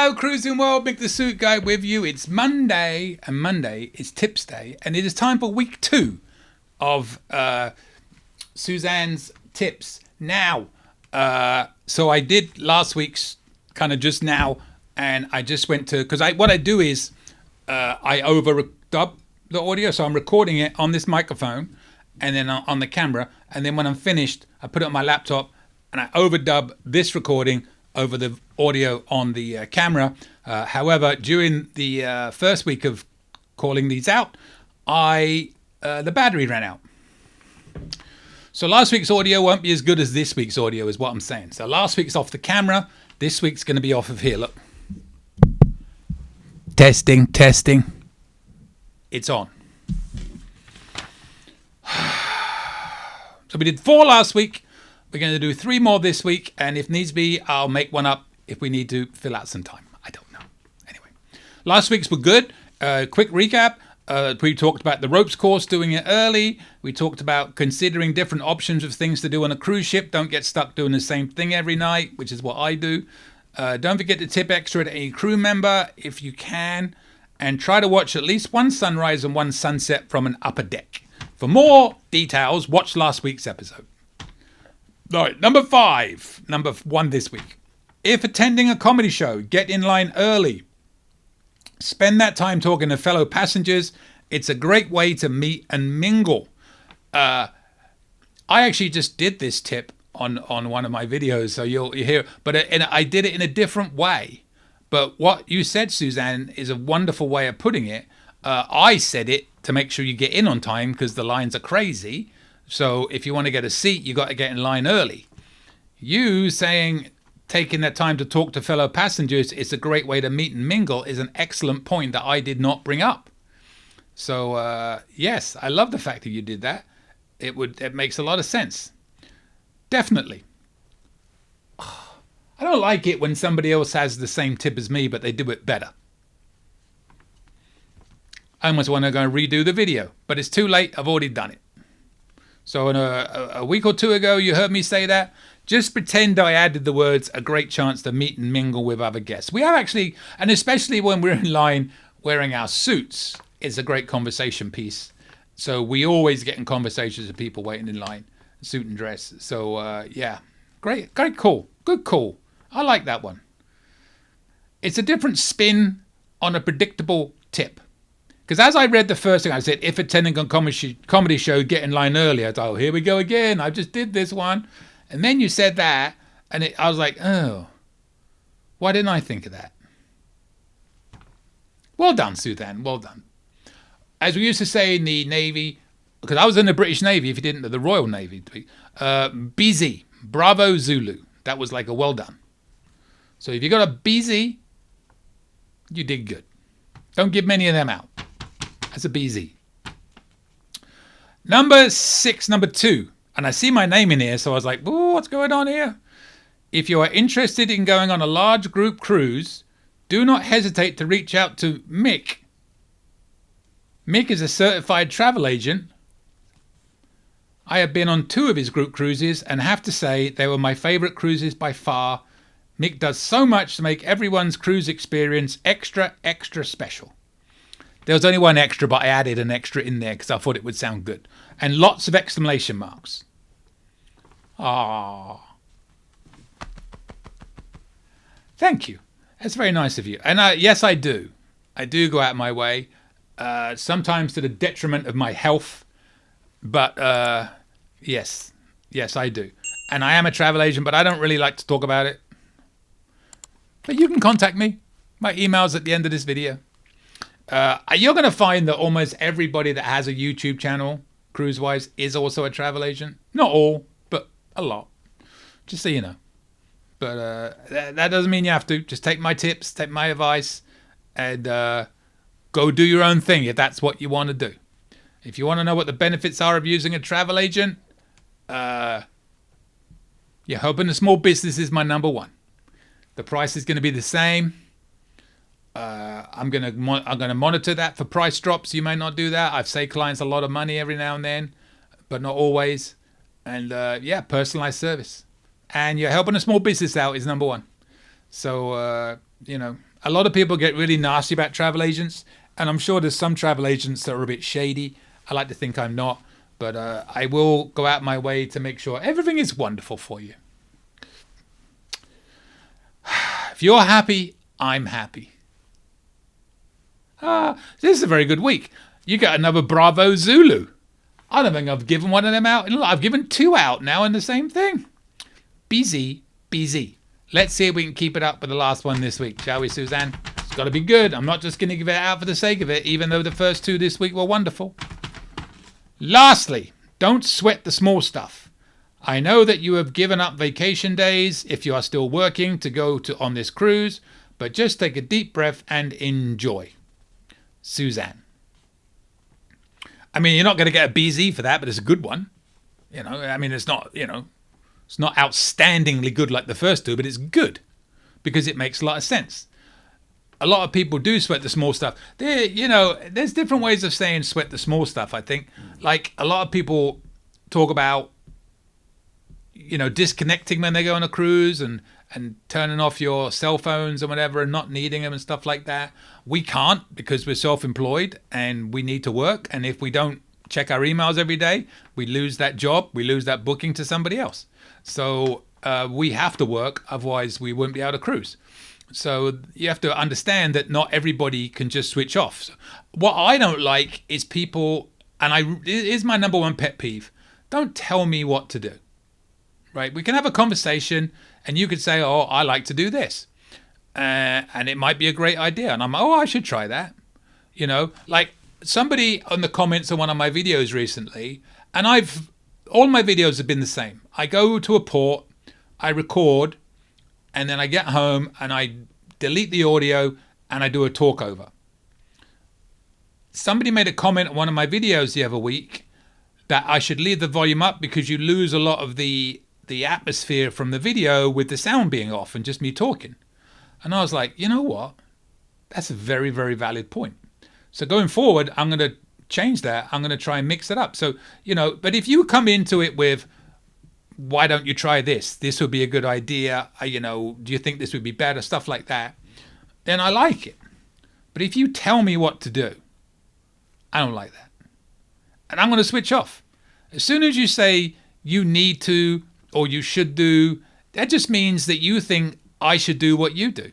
Hello, Cruising World, Mick the Suit Guy with you. It's Monday, and Monday is Tips Day, and it is time for week 2 of Suzanne's tips. Now, so I did last week's kind of just now, and I just went to, because what I do is I overdub the audio, so I'm recording it on this microphone and then on the camera, and then when I'm finished, I put it on my laptop and I overdub this recording over the audio on the camera. However, during the first week of calling these out, the battery ran out. So last week's audio won't be as good as this week's audio, is what I'm saying. So last week's off the camera, this week's going to be off of here. Look. Testing. It's on. So we did 4 last week. We're going to do 3 more this week, and if needs be, I'll make one up if we need to fill out some time. I don't know. Anyway, last week's were good. Quick recap. We talked about the ropes course, doing it early. We talked about considering different options of things to do on a cruise ship. Don't get stuck doing the same thing every night, which is what I do. Don't forget to tip extra to any crew member if you can, and try to watch at least one sunrise and one sunset from an upper deck. For more details, watch last week's episode. All right, number 1 this week. If attending a comedy show, get in line early. Spend that time talking to fellow passengers. It's a great way to meet and mingle. I actually just did this tip on one of my videos, so you'll hear. But I did it in a different way. But what you said, Suzanne, is a wonderful way of putting it. I said it to make sure you get in on time because the lines are crazy. So if you want to get a seat, you got to get in line early. You saying taking that time to talk to fellow passengers is a great way to meet and mingle is an excellent point that I did not bring up. So yes, I love the fact that you did that. It makes a lot of sense. Definitely. I don't like it when somebody else has the same tip as me, but they do it better. I almost want to go and redo the video, but it's too late. I've already done it. So a week or 2 ago, you heard me say that. Just pretend I added the words, a great chance to meet and mingle with other guests. We have actually, and especially when we're in line wearing our suits, it's a great conversation piece. So we always get in conversations with people waiting in line, suit and dress. So yeah, great call. Good call. I like that one. It's a different spin on a predictable tip. Because as I read the first thing, I said, if attending a comedy show, get in line early. I thought, oh, here we go again. I just did this one. And then you said that, and I was like, oh, why didn't I think of that? Well done, Suzanne. Well done. As we used to say in the Navy, because I was in the British Navy, if you didn't know, the Royal Navy, BZ, Bravo Zulu. That was like a well done. So if you got a BZ, you did good. Don't give many of them out. That's a BZ. Number 2. And I see my name in here, so I was like, oh, what's going on here? If you are interested in going on a large group cruise, do not hesitate to reach out to Mick. Mick is a certified travel agent. I have been on 2 of his group cruises and have to say they were my favorite cruises by far. Mick does so much to make everyone's cruise experience extra special. There was only one extra, but I added an extra in there because I thought it would sound good. And lots of exclamation marks. Ah, thank you. That's very nice of you. And yes, I do. I do go out my way, sometimes to the detriment of my health. But yes, I do. And I am a travel agent, but I don't really like to talk about it. But you can contact me. My email's at the end of this video. You're going to find that almost everybody that has a YouTube channel, cruise-wise, is also a travel agent. Not all, but a lot. Just so you know. But that doesn't mean you have to. Just take my tips, take my advice, and go do your own thing if that's what you want to do. If you want to know what the benefits are of using a travel agent, you're hoping a small business is my number 1. The price is going to be the same. I'm going to monitor that for price drops. You may not do that. I've saved clients a lot of money every now and then, but not always. And personalized service. And you're helping a small business out is number 1. So, A lot of people get really nasty about travel agents, and I'm sure there's some travel agents that are a bit shady. I like to think I'm not, but I will go out my way to make sure everything is wonderful for you. If you're happy, I'm happy. This is a very good week. You got another Bravo Zulu. I don't think I've given one of them out. I've given 2 out now in the same thing. Busy. Let's see if we can keep it up with the last one this week, shall we, Suzanne? It's got to be good. I'm not just going to give it out for the sake of it, even though the first 2 this week were wonderful. Lastly, don't sweat the small stuff. I know that you have given up vacation days if you are still working to go on this cruise, but just take a deep breath and enjoy. Suzanne. I mean, you're not going to get a BZ for that, but it's a good one. I mean, it's not, it's not outstandingly good like the first 2, but it's good because it makes a lot of sense. A lot of people do sweat the small stuff. There's different ways of saying sweat the small stuff, I think. Like, a lot of people talk about, disconnecting when they go on a cruise and turning off your cell phones and whatever and not needing them and stuff like that. We can't because we're self-employed and we need to work. And if we don't check our emails every day, we lose that job. We lose that booking to somebody else. So we have to work. Otherwise, we wouldn't be able to cruise. So you have to understand that not everybody can just switch off. So what I don't like is people, and it is my number one pet peeve, don't tell me what to do. Right? We can have a conversation and you could say, oh, I like to do this. And it might be a great idea. And I'm like, oh, I should try that. Like somebody on the comments on one of my videos recently, and all my videos have been the same. I go to a port, I record, and then I get home and I delete the audio and I do a talk over. Somebody made a comment on one of my videos the other week that I should leave the volume up because you lose a lot of the atmosphere from the video with the sound being off and just me talking. And I was like, you know what? That's a very, very valid point. So going forward, I'm going to change that. I'm going to try and mix it up. So, but if you come into it with, why don't you try this? This would be a good idea. Do you think this would be better? Stuff like that. Then I like it. But if you tell me what to do, I don't like that. And I'm going to switch off. As soon as you say you need to or you should do, that just means that you think I should do what you do.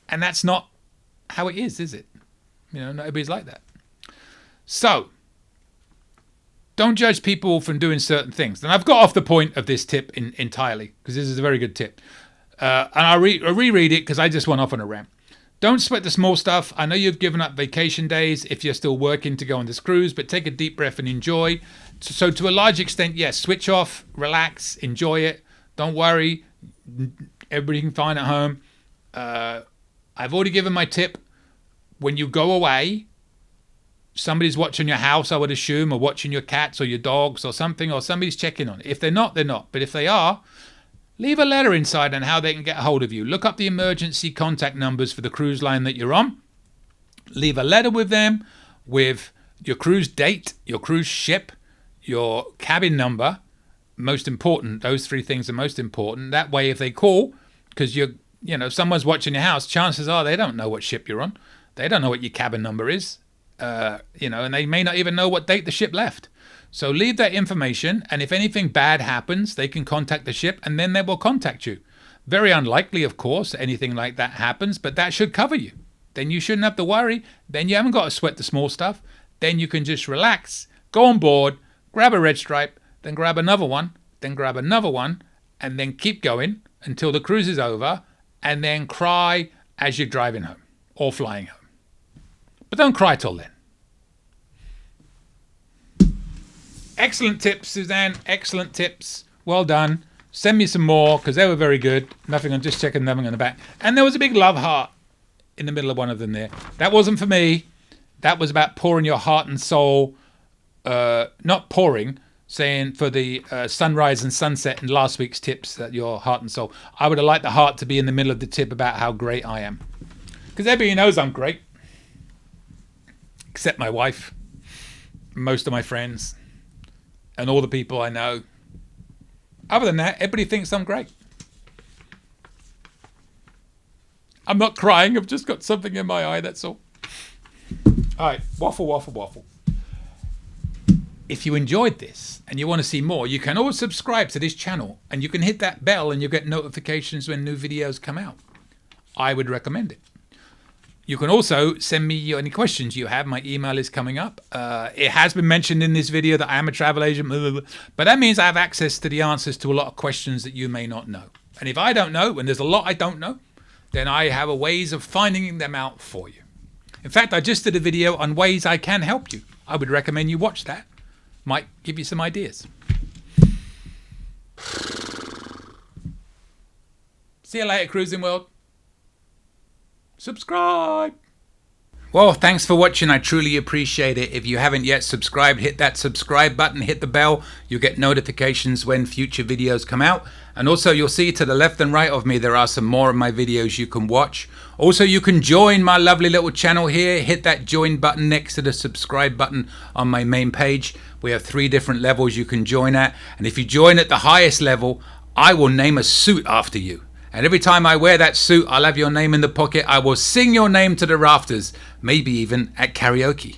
And that's not how it is it? Not everybody's like that. So, don't judge people from doing certain things. And I've got off the point of this tip entirely because this is a very good tip. And I'll reread it because I just went off on a rant. Don't sweat the small stuff. I know you've given up vacation days if you're still working to go on this cruise, but take a deep breath and enjoy. So to a large extent, yes, switch off, relax, enjoy it. Don't worry. Everybody can find at home. I've already given my tip. When you go away, somebody's watching your house, I would assume, or watching your cats or your dogs or something, or somebody's checking on it. If they're not, they're not. But if they are, leave a letter inside on how they can get a hold of you. Look up the emergency contact numbers for the cruise line that you're on. Leave a letter with them with your cruise date, your cruise ship, your cabin number. Most important, those 3 things are most important. That way, if they call, because if someone's watching your house, chances are they don't know what ship you're on. They don't know what your cabin number is. And they may not even know what date the ship left. So leave that information, and if anything bad happens, they can contact the ship, and then they will contact you. Very unlikely, of course, anything like that happens, but that should cover you. Then you shouldn't have to worry. Then you haven't got to sweat the small stuff. Then you can just relax, go on board, grab a red stripe, then grab another one, then grab another one, and then keep going until the cruise is over, and then cry as you're driving home or flying home. But don't cry till then. Excellent tips, Suzanne. Excellent tips. Well done. Send me some more because they were very good. Nothing, I'm just checking them on the back. And there was a big love heart in the middle of one of them there. That wasn't for me. That was about pouring your heart and soul. Not pouring, saying for the sunrise and sunset in last week's tips, that your heart and soul. I would have liked the heart to be in the middle of the tip about how great I am. Because everybody knows I'm great. Except my wife, most of my friends, and all the people I know. Other than that, everybody thinks I'm great. I'm not crying. I've just got something in my eye. That's all. All right. Waffle, waffle, waffle. If you enjoyed this and you want to see more, you can always subscribe to this channel and you can hit that bell and you'll get notifications when new videos come out. I would recommend it. You can also send me any questions you have. My email is coming up. It has been mentioned in this video that I am a travel agent, but that means I have access to the answers to a lot of questions that you may not know. And if I don't know, and there's a lot I don't know, then I have a ways of finding them out for you. In fact, I just did a video on ways I can help you. I would recommend you watch that. Might give you some ideas. See you later, Cruising World. Subscribe. Well, thanks for watching. I truly appreciate it. If you haven't yet subscribed, hit that subscribe button, hit the bell. You'll get notifications when future videos come out. And also you'll see to the left and right of me, there are some more of my videos you can watch. Also, you can join my lovely little channel here. Hit that join button next to the subscribe button on my main page. We have 3 different levels you can join at. And if you join at the highest level, I will name a suit after you. And every time I wear that suit, I'll have your name in the pocket. I will sing your name to the rafters, maybe even at karaoke.